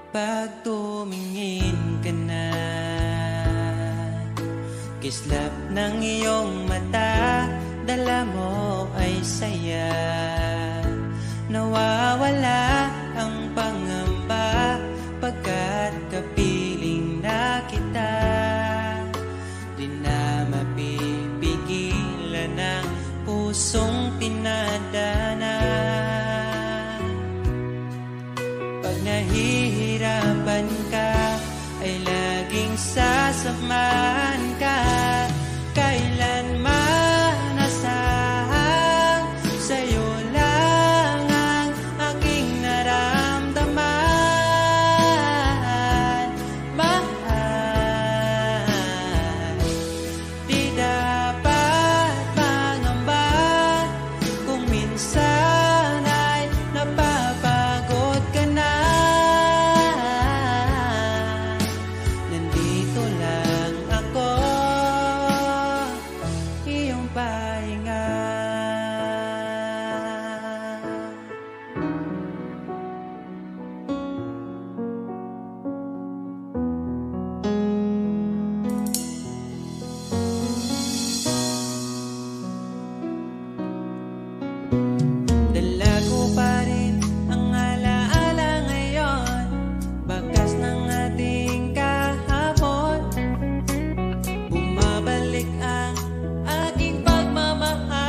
Pag tumingin ka na, kislap ng iyong mata, dala mo ay saya. Nawawala ang pangamba pagkat kapiling na kita. Di na mapipigilan ang pusong tinadana. Pag nahihirapan ka, ay laging sasamahan ka. Kailanman asahang sa'yo lang ang aking naramdaman. Mahal, di dapat mangamba kung minsan ay napapagod ka na. Nandito lang ako, iyong pahinga. Dala ko pa rin ang alaala ngayon, bakas ng ating kahapon. Bumabalik ang aking pagmamahal.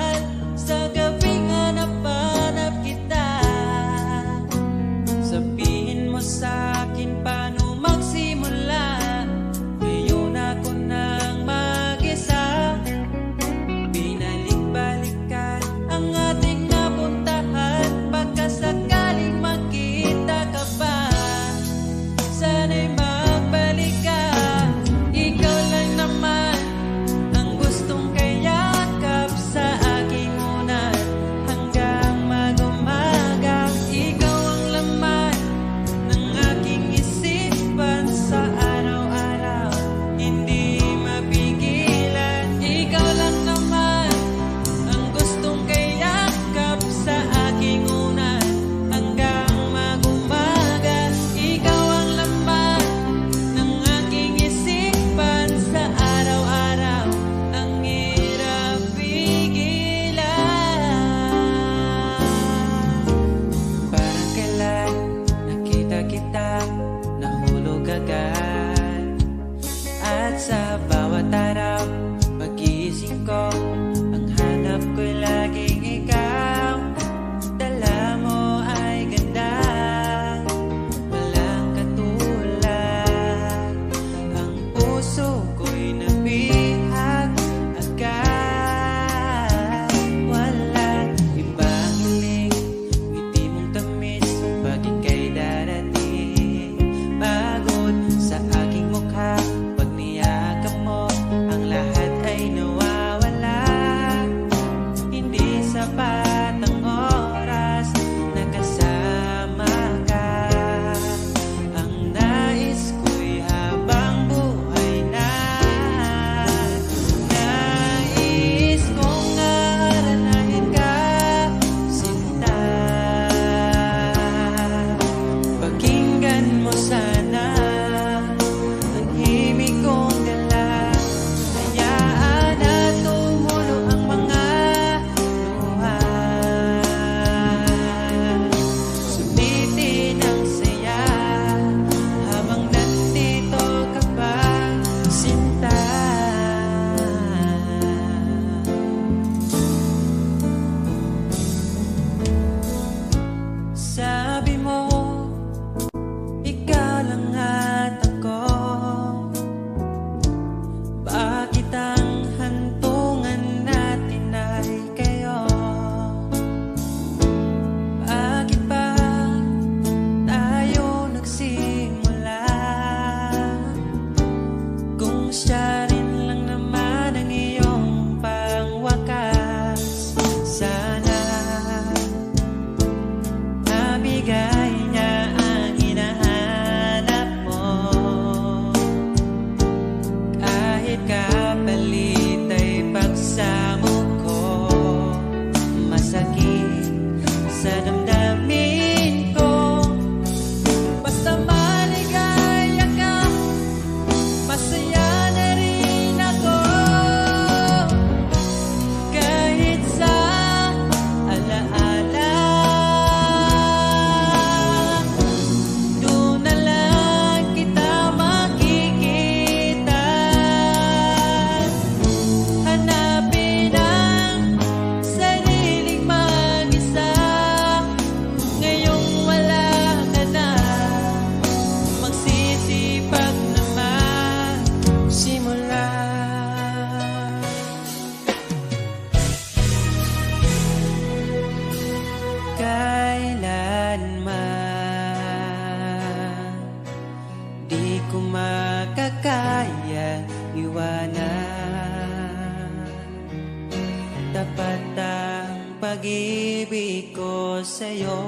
tapat ang pag-ibig ko sa'yo.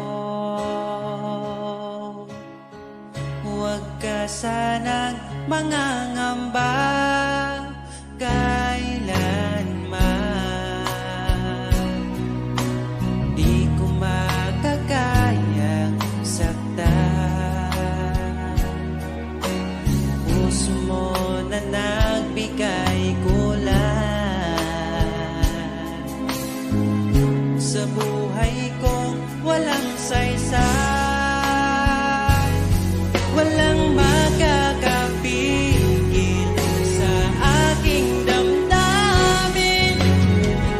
Huwag ka sanang mangangamba kailanman. Di ko makakayang saktan. Puso mo na nagbigay kulan sa buhay kong walang saysay. Walang makakapigil sa aking damdamin.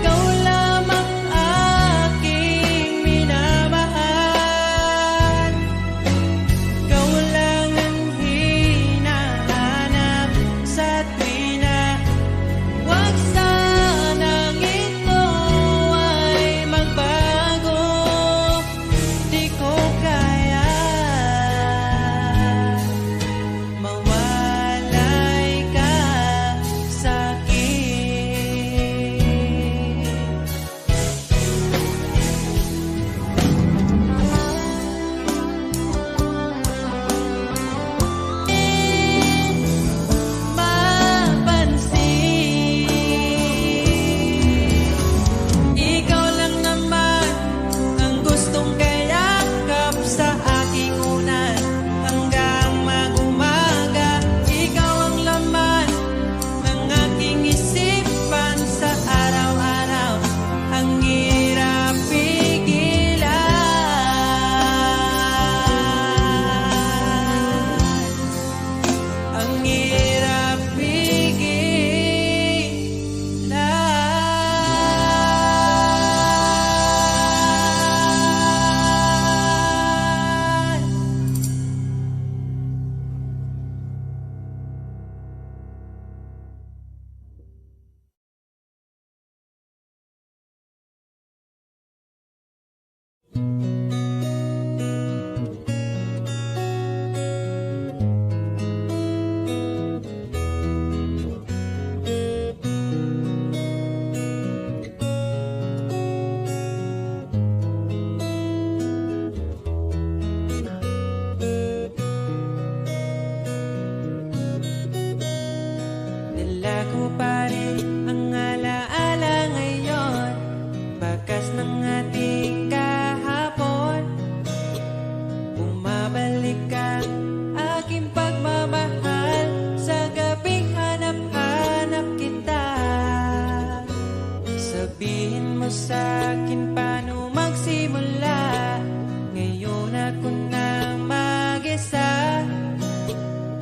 Ikaw lamang aking minamahal. Ikaw lang ang hinahanap sa tuwina. Huwag sanang ito ay magbago. Di ko kaya mawalay ka sa'kin. Mapansin, ikaw lang naman ang gustong kayakap sa aking unan hanggang mag-umaga. Ikaw ang laman ng aking isipan sa araw-araw. Ang hirap pigilan. Ang hirap pigilan. Dala ko pa rin ang alaala ngayon, bakas ng ating kahapon. Bumabalik ang aking pagmamahal sa gabing hanap-hanap kita. Sabihin mo sa'kin paano magsimula. Ngayon ako na mag-isa.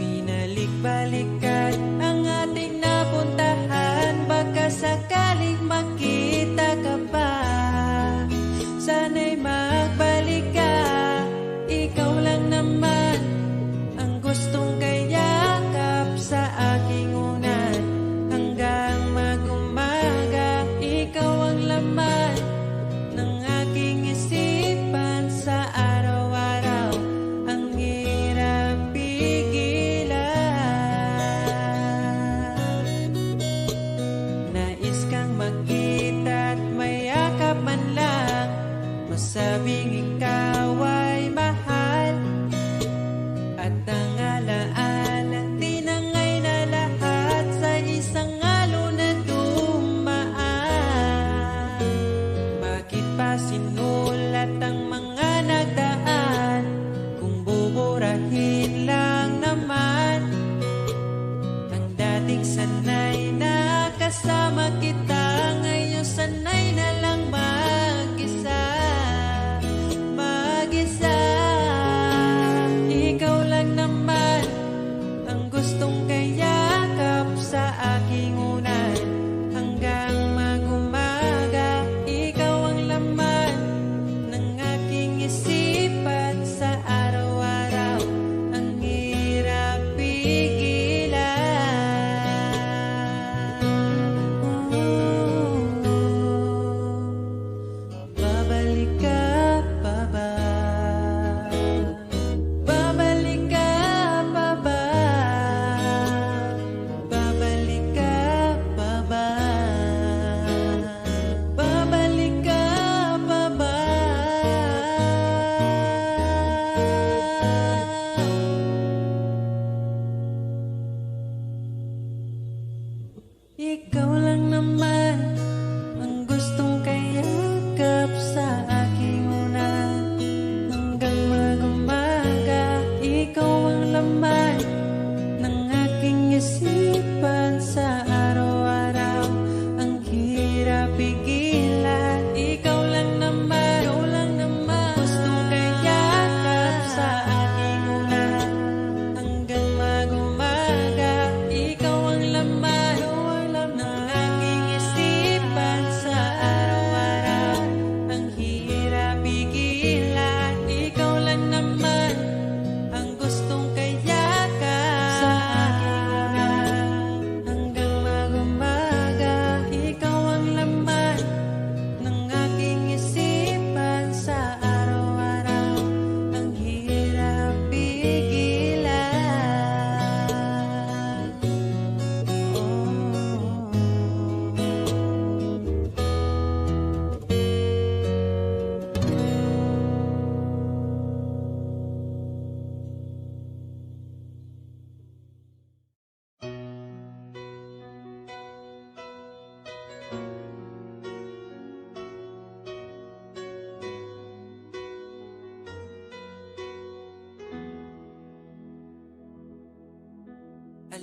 Binalik-balikan ang ating napuntahan. Baka sakaling makita ka pa. Sana'y magbalik ka. Ikaw lang naman ang gustong kayakap sa aking unan hanggang mag-umaga. Ikaw ang laman ng aking isipan sa araw-araw. Ang hirap pigilan. Nais kang makita at mayakap man lang, masabing ikaw ay mahal. At ang alaala tinangay na lahat sa isang alon na dumaan. Bakit pa sinulat ang mga nagdaan kung buburahin lang naman ang dating sanay na kasama kita? Ngayon sanay na lang mag-isa.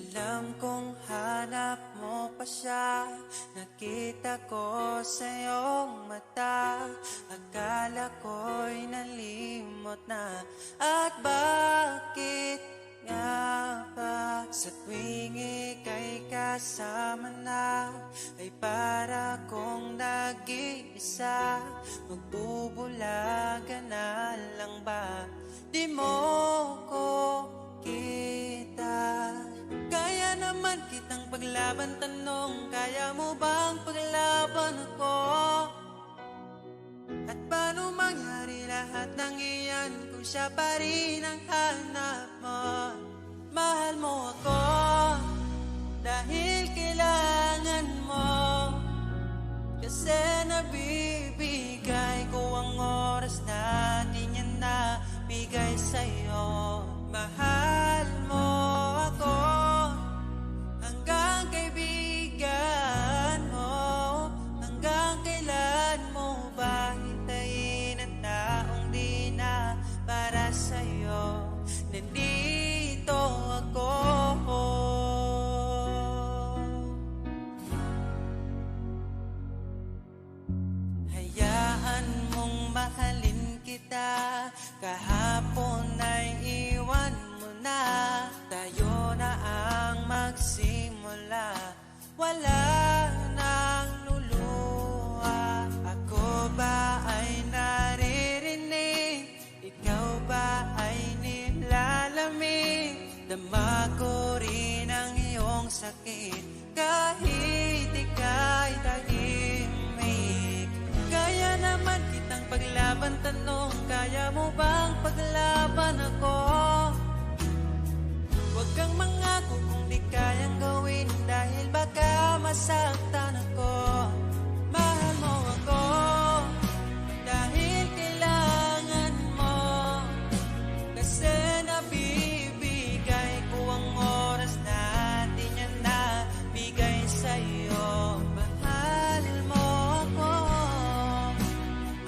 Alam kong hanap mo pa siya, nakita ko sa iyong mata. Akala ko'y nalimot na, at bakit nga ba sa tuwing ika'y kasama na, ay para kong nag-iisa? Magbubulaga na lang ba? Di mo ko kita. Kaya naman kitang paglaban, tanong, kaya mo bang paglaban ako? At paano mangyari lahat ng iyan kung siya pa rin ang hanap mo? Mahal mo ako dahil kailangan mo, kasi nabibigay ko ang oras na di niya nabigay sa'yo. Mahal mo ako hanggang kaibigan mo. Hanggang kailan mo ba hintayin ang taong di na para sa'yo? Nandito ako. Hayaan mong mahalin kita, kahapon ay iwan mo na. Tayo na ang magsimula, wala nang luluha. Ako ba ay naririnig? Ikaw ba ay nilalamig? Dama ko rin ang iyong sakit kahit ika'y tahimik. Kaya naman kitang paglaban, tanong, kaya mo bang paglaban ako? Huwag kang mangako kung di kayang gawin, dahil baka masaktan ako. Mahal mo ako dahil kailangan mo, kasi nabibigay ko ang oras na di niya nabigay sa'yo. Mahal mo ako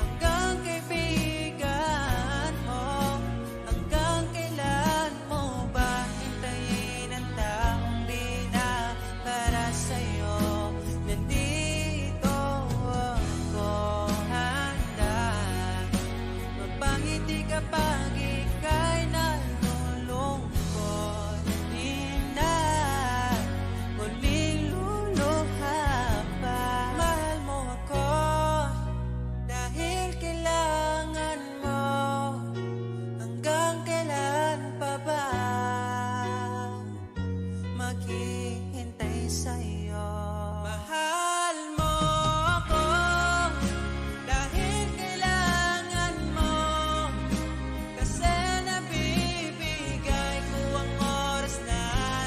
hanggang kaibigan mo. Hanggang kailan mo ba hintayin ang taong di na para sa'yo? Nandito ako, handa mapangiti kapag ika'y nalulungkot. Di na muling luluha pa. Mahal mo ako dahil kailangan mo. Hanggang kailan pa ba maghihintay sa'yo? Mahal mo ako dahil kailangan mo, kasi nabibigay ko ang oras na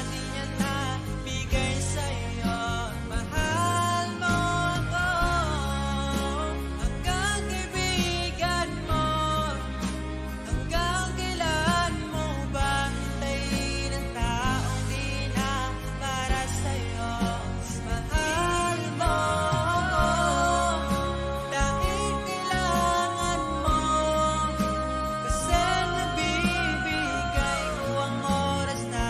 di niya nabigay sa'yo. Mahal mo ako hanggang kaibigan mo. Hanggang kailan mo ba hintayin ang taong di na para sa'yo? Mahal mo ako dahil kailangan mo, kasi nabibigay ko ang oras na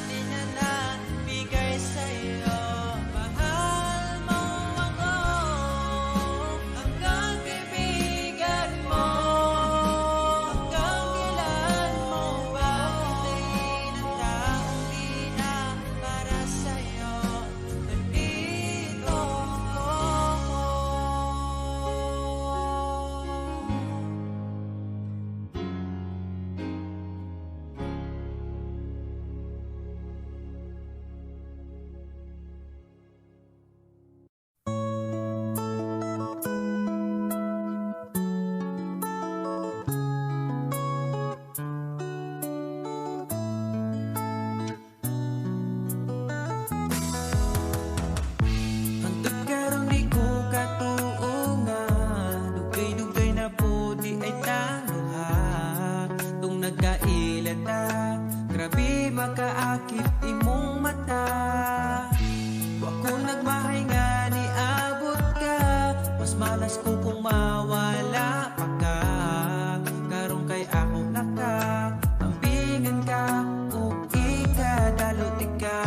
di na nabigay sa'yo. Mahal mo ako hanggang kaibigan mo. Hanggang kailan mo ba hintayin ang taong di na para sa'yo? Nandito ako. Hantod karong di ko katuunga, dugay-dugay na puti ay tanuha. Tung nagkailata, grabe makaakit imong mata. Wa ko nagmahay nga ni abot ka, mas malas ko kung mawala pa ka. Karong kay ako naka, ambingan ka, o ikadalot ka.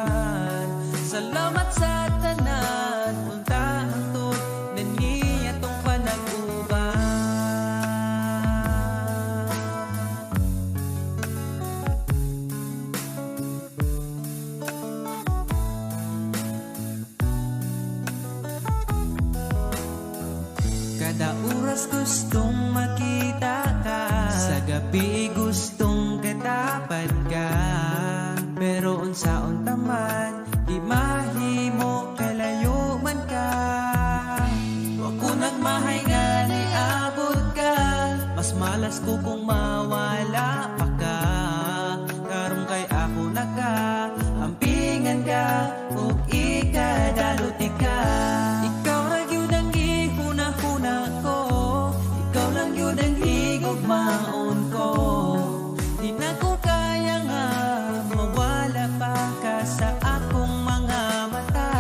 dugan. Salamat sa tanan, untahang tod na niya tong panag-uban. Kada oras gustong makita ka, sa gabi gustong katapad ka. Pero unsa-unta man, di mahimo kalayo man ka. Wa ko nagmahay nga niabot ka, mas malas ko kung mawala pa ka. Karong kay ako naka, ampingan ka, ug ikadaluti ka. Ikaw ra gyud ang gihuna-huna ko, ikaw lang gyud ang higugmaon ko. Di na ko kaya nga mawala pa ka sa akong mga mata.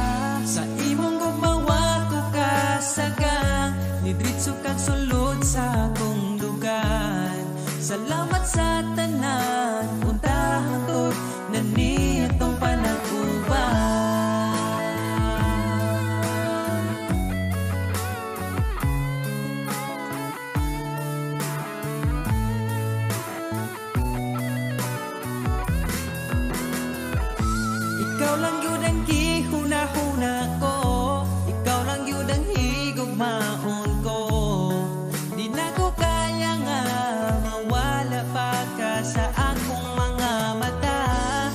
Sa imong gugmawa ko kasagang, nidritso kang sulod sa akong dugan. Salamat sa tanan, untahang tod na niya tong panag-uban. Ikaw lang yun ang gihuna-huna ko, ikaw lang yun ang higugmaon ko. Di na ko kaya nga mawala pa ka sa akong mga mata.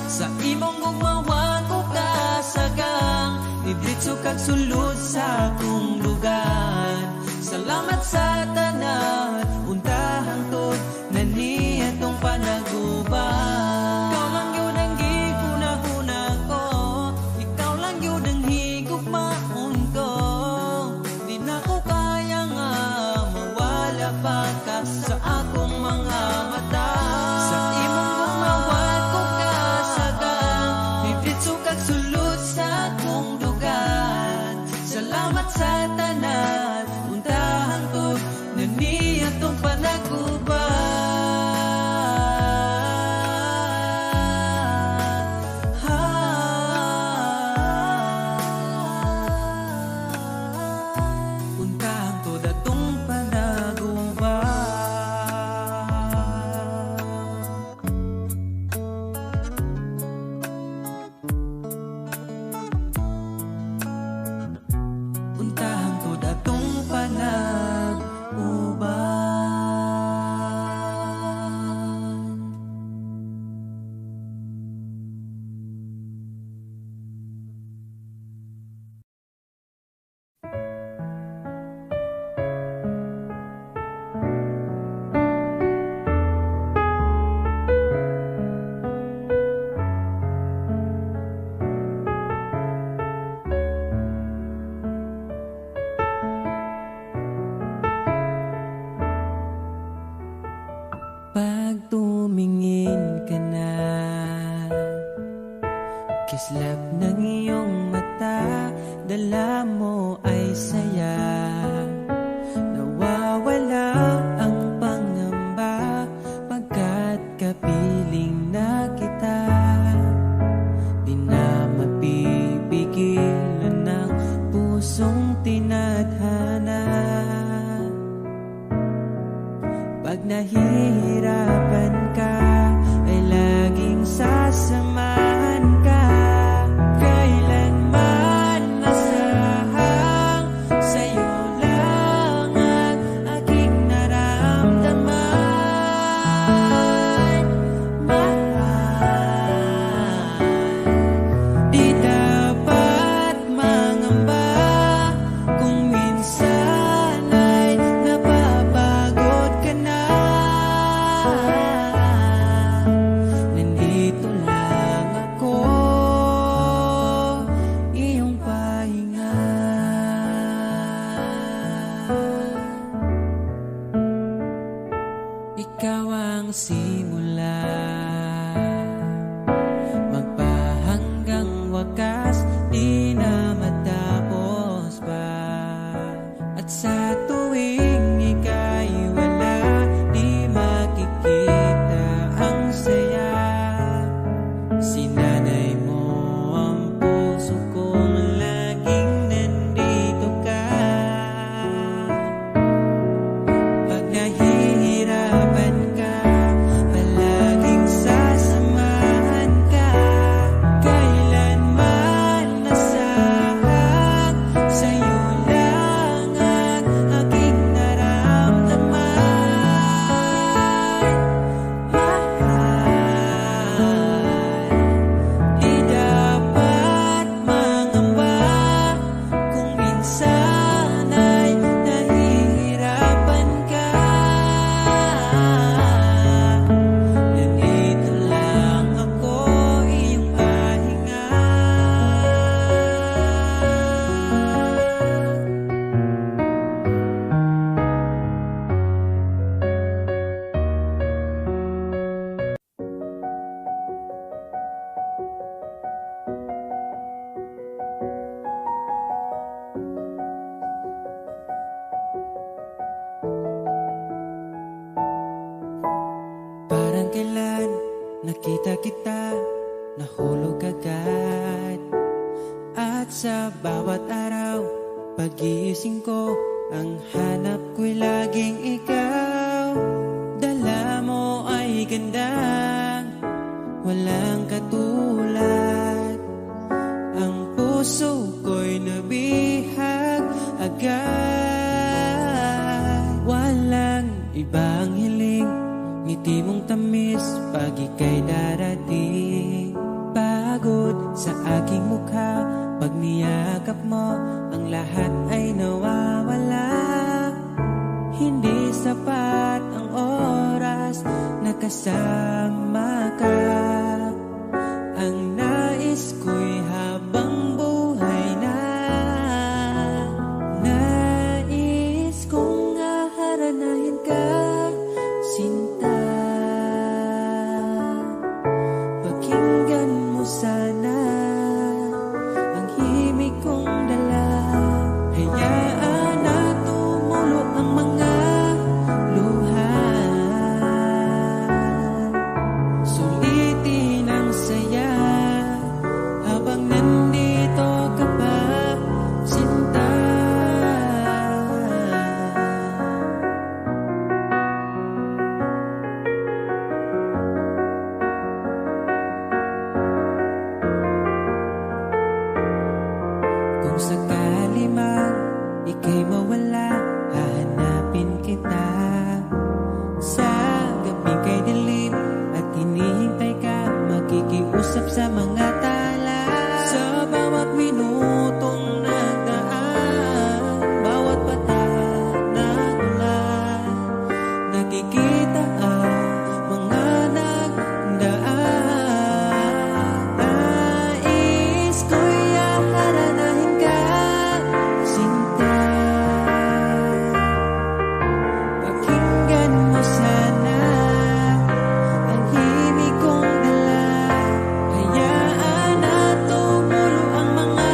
Sa imong gugmawa ko kasagang, nidritso kag sulod sa akong lugar. Salamat sa tanan, untahang tod na niya tong panag-uban. Ikaw lang yun ang gihuna-huna ko, ikaw lang yun ang higugmaon ko. Di na ko kaya nga mawala pa ka sa akong mga mata. Sa imong gugmawa ko kasagang, nidritso kag sulod sa akong lugar. Salamat sa tanan, untahang tod na niya tong panag-uban. Untahang tod atong panag-uban. Untahang tod atong panag-uban. Pag tumingin ka na, kislap ng iyong mata, dala mo ay saya. Nawawala ang pangamba, pagkat kapiling na kita. Di na mapipigilan ng pusong tinadhana. Pag nahihirapan ka, ay laging sasamahan ka. Kailanman masahang sa'yo lang ang aking naramdaman. Mahal, di dapat mangamba kung minsan ay napapagod ka na. Nandito lang ako, iyong pahinga. Ikaw ang simula, magpahanggang wakas, di na matapos pa. At sa tuwing ika'y wala, di makikita ang saya. Si nanay mo nakita kita, nahulog agad. At sa bawat araw, pagising ko, ang hanap ko'y laging ikaw. Dala mo ay gandang walang katulad. Ang puso ko'y nabihag agad. Walang ibang hiling, ngiti mong tamis pag ika'y darating. Pagod sa aking mukha, pag niyakap mo, ang lahat ay nawawala. Hindi sapat ang oras na kasama ka. Ang nais ko'y habang buhay na. Nais kong aharanahin ka, sinta. Pakinggan mo sana ang himig kong dala. Hayaan na tumulo ang mga luha. Sulitin ang saya habang nandito ka pa, sinta. Kung sakali man ika'y mawala, hahanapin kita. Sa gabing kay dilim at hinihintay ka, makikiusap sa mga tala. Sa bawat minutong nagdaan, bawat bata ng ulan, nakikita ang mga nagdaan. Nais ko'y aharanahin ka, sinta. Pakinggan mo sana ang himig kong dala. Hayaan na tumulo ang mga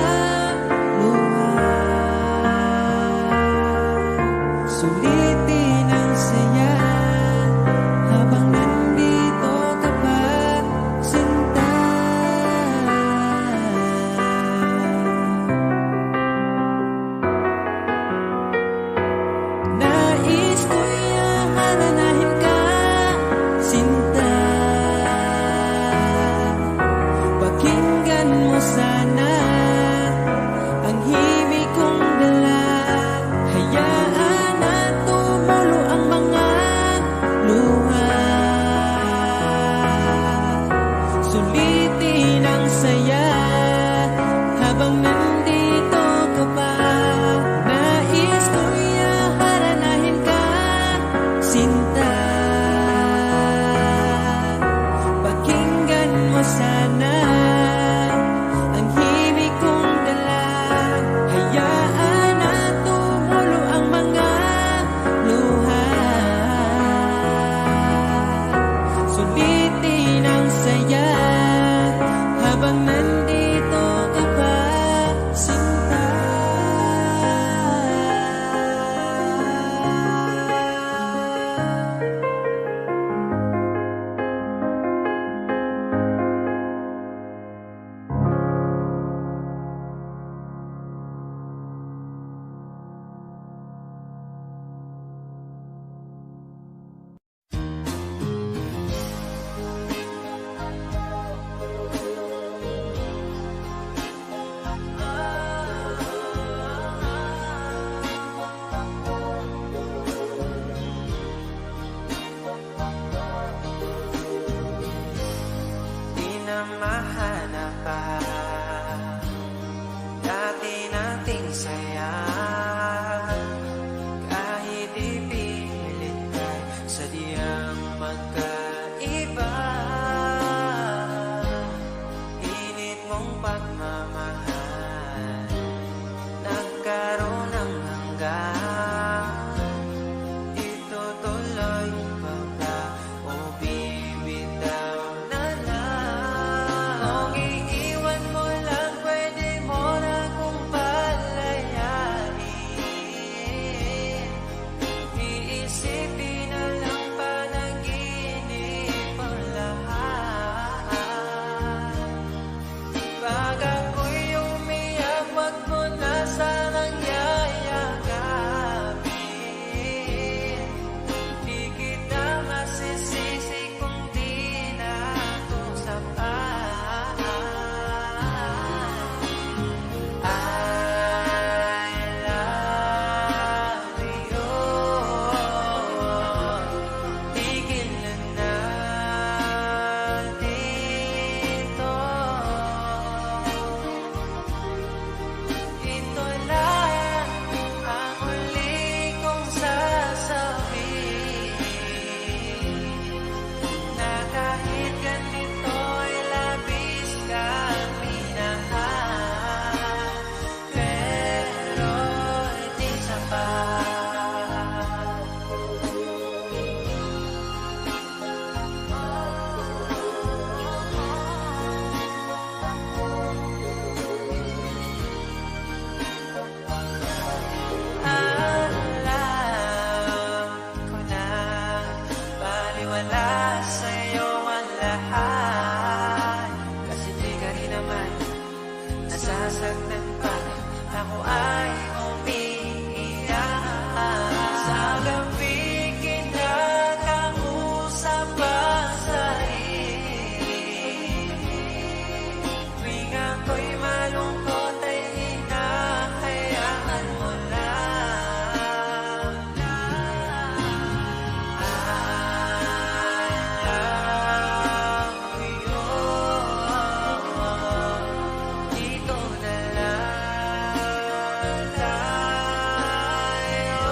nasasaktan pa, ako ay umiiyak. Sa gabi kinakausap pa sa tuwing ako'y malungkot ay hinahayaan mo lang. Dito na lang tayo.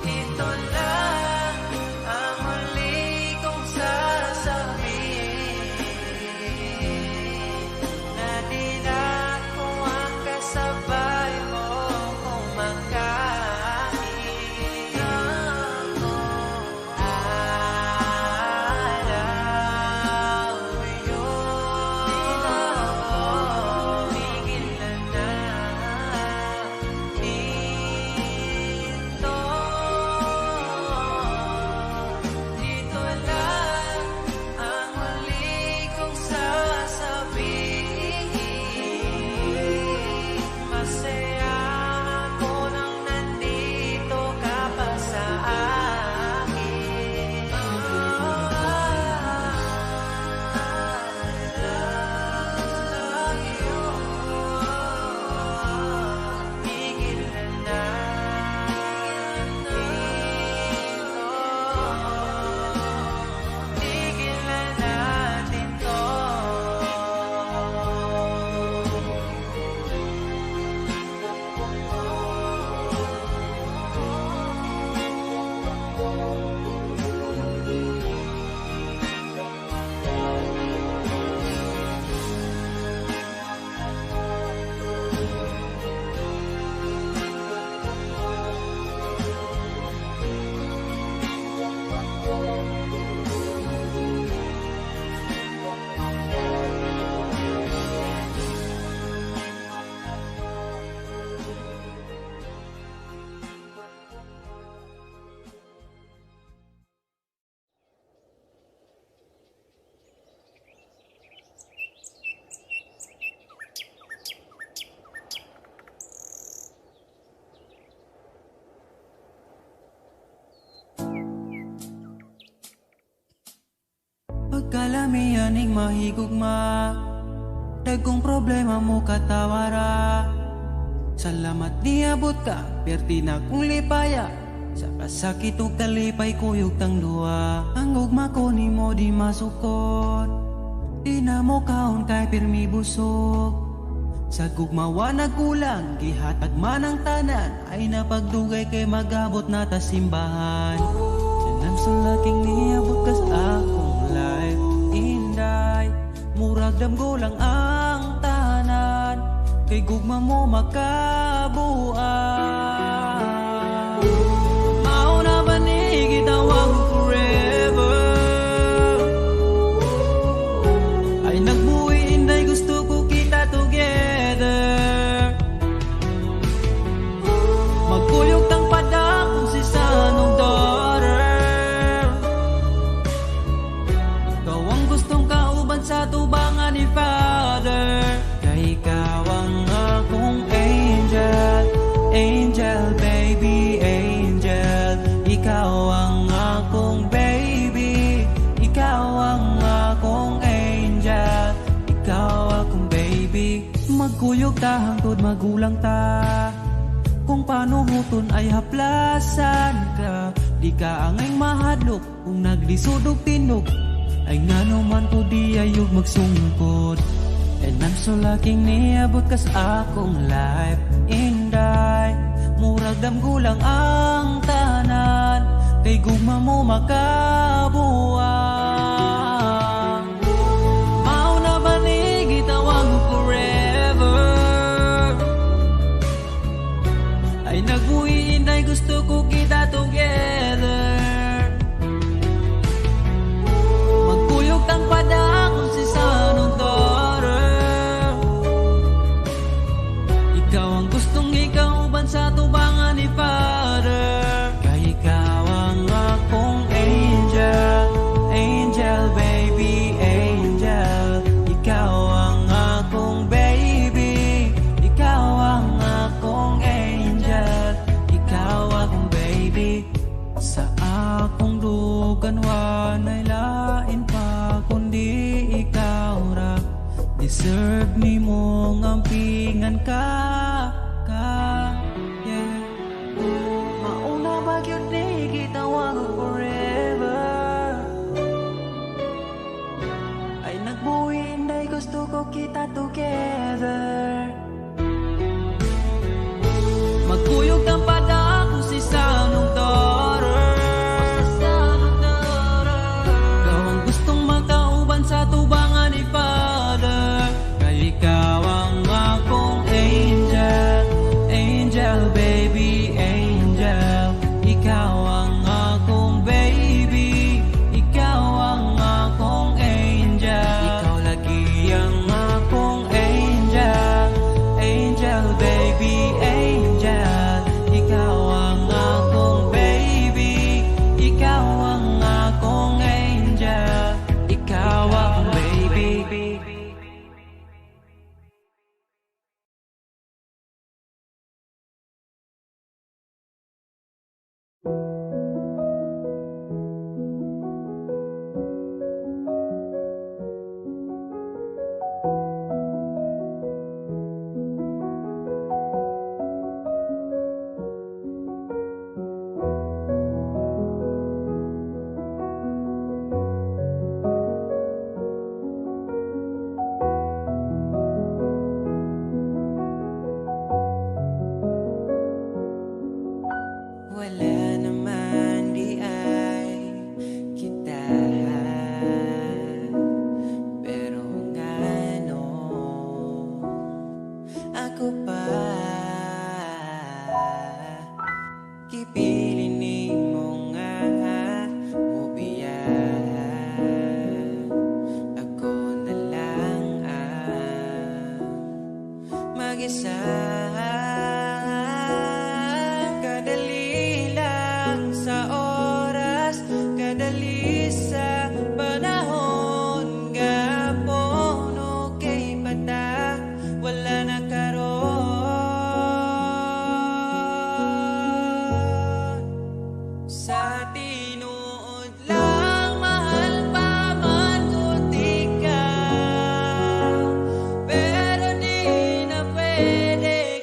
Ito lang ang huli kong sasabihin, na di na ako ang kasabay mo kumakain. Ako alaw yun. Tigil na dito. Dito lang ang huli kong sasabihin. Masaya ako nang nandito ka pa sa akin. Tigil na tigil na natin to. Pagkalamianing mahigugma, dagkong problema mo katawara. Salamat niabot ka, perti na kong lipaya. Sa kasakit ug kalipay kuyog tang duwa. Ang ugma ko ni mo di masukot, di na mo kaon kay pirmi busog. Sa gugmawa nagkulang, gihatag man ang tanan, ay napagdugay kay magabot na ta simbahan. Sanam sa laking niabot kas akong life, inday, murag damgo lang ang tanan, kay gugma mo makabuan. Mauna ba ni gitawag mo forever? Ay nagbuhi inday, gusto ko kita together. Magkuyog tang pada kung si sanong daughter. Ikaw ang gustong kauban sa tubangan ni Father. Kay ikaw ang akong angel, angel baby, angel. Ikaw ang akong baby, ikaw ang akong angel, ikaw akong baby. Magkuyog ta hangtod magulang ta, kung paano huton ay haplasan ka. Di ka angay mahadlok kung naglisod og tinog, ay ngano man ko di ayog magsungkod. And I'm so lucky niabot kas akong life, inday, murag damgulang ang tanan, kay gugma mo makabuang. Mauna ba ni gitawag mo forever? Ay nagbuhi inday, gusto ko kita together. Magkuyog tang pada kung si sanong daughter. Ikaw ang gustong ikauban sa tubangan ni Father. Kay ikaw ang akong angel, angel baby, angel. Ikaw ang deserve ni mong ampingan ka, yeah. Mauna ba yun ni gitawag ko forever? Ay nagbuhin dahil gusto ko kita together. Magkuyog ng pada kung si Sanong daughter. Ikaw ang gustong magkauban sa tubangan ni Father. Kaya ikaw ang akong angel, angel baby, angel. Ikaw ang akong baby, ikaw ang akong angel. Ikaw lagi ang akong angel, angel baby, angel. Ikaw ang akong baby, ikaw ang akong angel, ikaw ang baby. Wala naman di ay kita, pero ngano ako pa kipili ni mo nga mubiya. Ako na lang ang mag-isa. Kadali lang sa oras, kadali sa panahon, gapon okay bata, wala na karon. Sa tinuod lang mahal pa man ko ikaw, pero di na pwede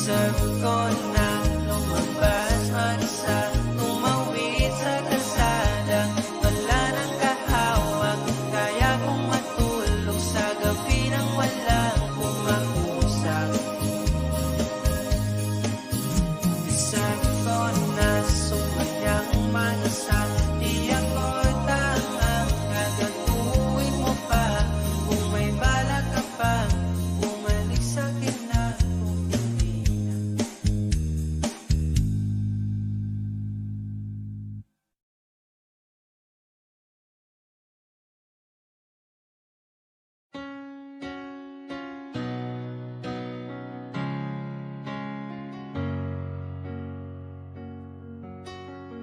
Deserve ko na lumabas mag-isa, tumawid sa kalsada, wala nang kahawak. Kaya kong matulog sa gabi nang walang kumausap. Deserve ko na sumayang mag-isa, di ako tangang gagaguhin mo pa. Kung may balak ka pa, bumalik sa'kin na kung hindi na.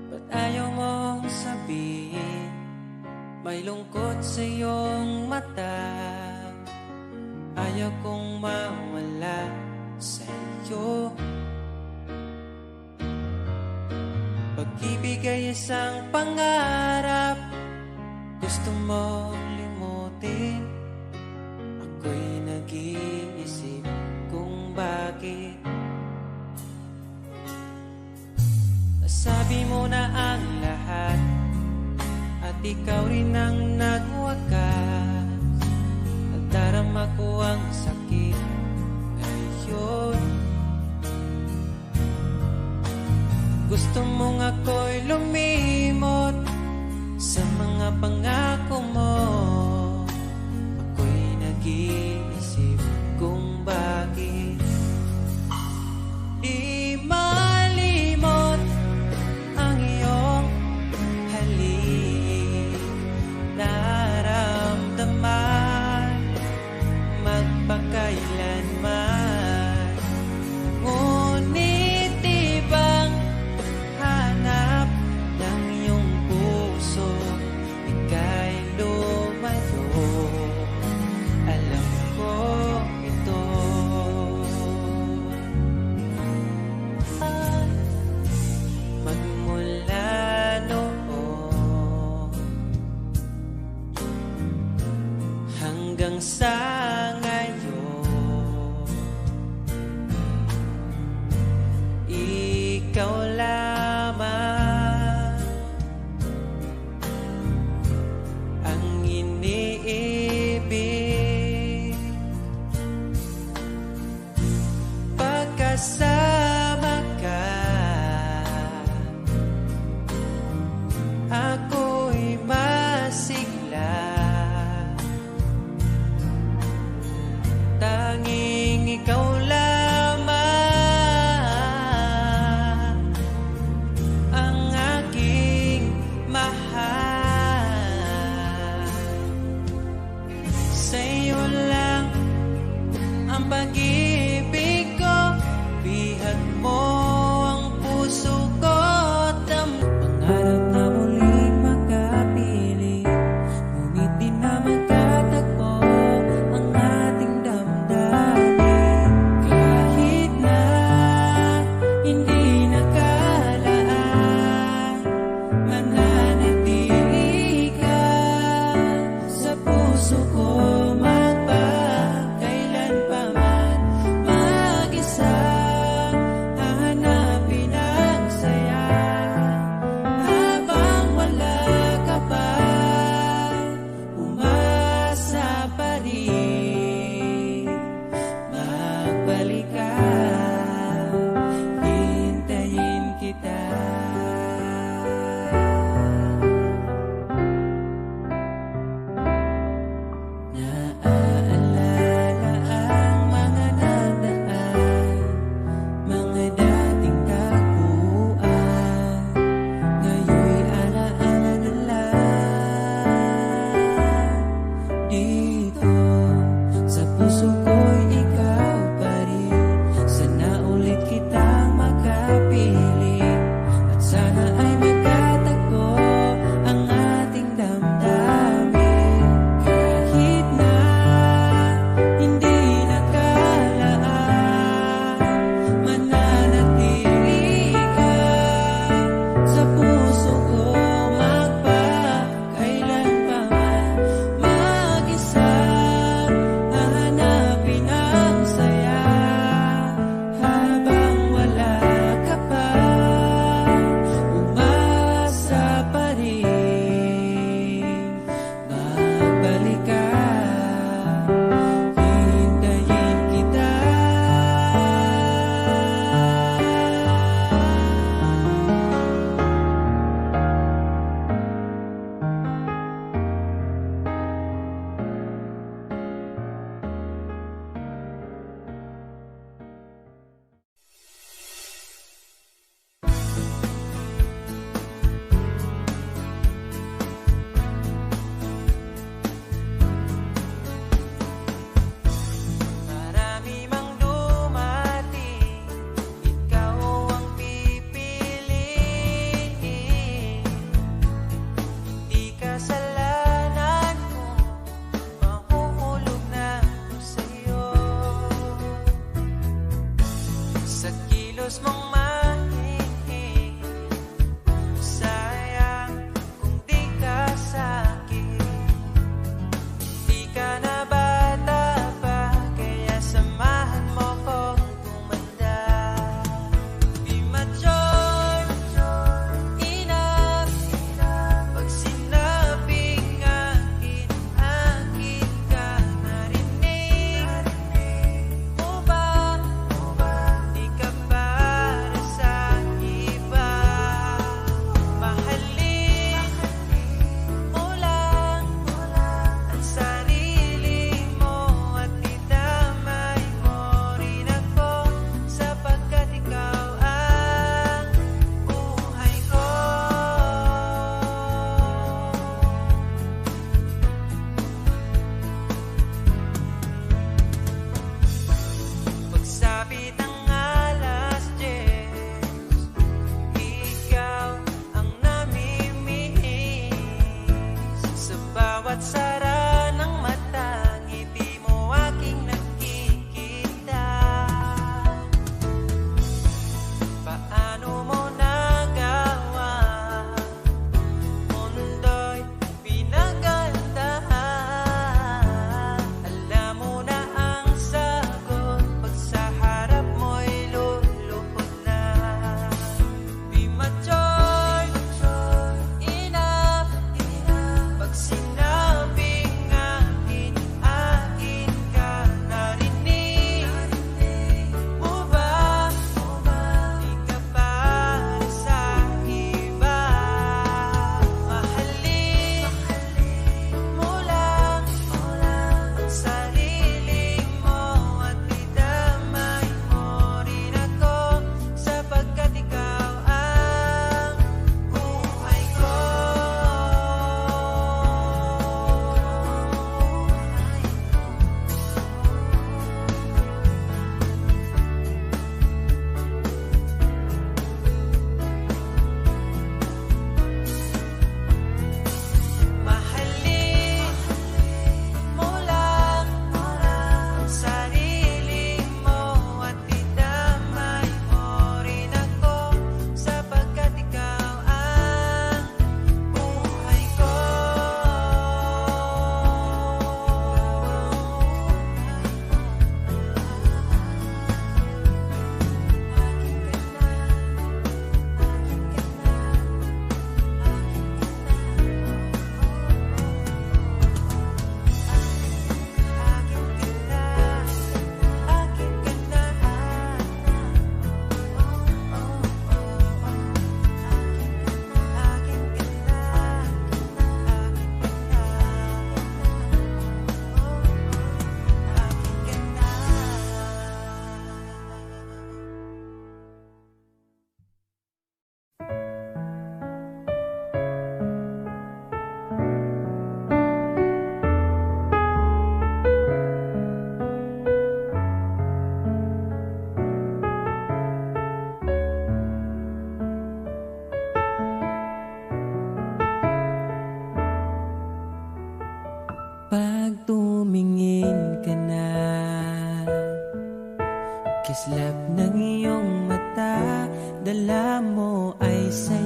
Ba't ayaw mong sabihin may lungkot sa iyong mata? Ayaw kong mawala sa iyo. Pag-ibig ay isang pangarap, gusto mong limutin. Ako'y nag-iisip kung bakit. Nasabi mo na ang lahat at ikaw rin ang nagwakas. Nadarama ko ang sakit ngayon. Gusto mong ako'y lumimot sa mga pangako mo. Ako'y nag-iisip kung bakit di malimot ang iyong halik. Naramdaman magpakailanman. Ngunit di bang hanap ng iyong puso, ika'y lumayo. Alam ko ito. Magmula noon hanggang sa ngayon, ikaw lamang ang iniibig. Pagkasama ka, ako'y masigla. Tanging ikaw lamang ang aking mahal. Sa'yo lang ang pag-ibig ko, kilos mong mahihing. Sayang kung di ka sa'kin. Di ka na bata pa, kaya samahan mo kong tumanda. Di mature enough pag sinabing akin, akin ka. Narinig mo ba? Di ka para sa iba. Mahalin mo lang ang sarili mo at idamay mo rin ako, sapagkat ikaw ang buhay ko. Pagsapit ng alas 10, ikaw ang namimihis. Sa bawat sara ng mata, ngiti mo aking nakikita. Paano mo nagawa? Mundo'y pinagandahan. Alam mo na ang sagot, pag sa harap mo'y lulupot na. Di mature enough pag sinabing akin, akin ka. Narinig mo ba? Di ka para sa iba. Mahalin mo lang ang sarili mo at idamay mo rin ako, sapagkat ikaw ang buhay ko. Mahalin mo lang ang sarili mo at idamay mo rin ako, sapagkat ikaw ang buhay ko. Pag tumingin ka na, kislap ng iyong mata, dala mo ay saya.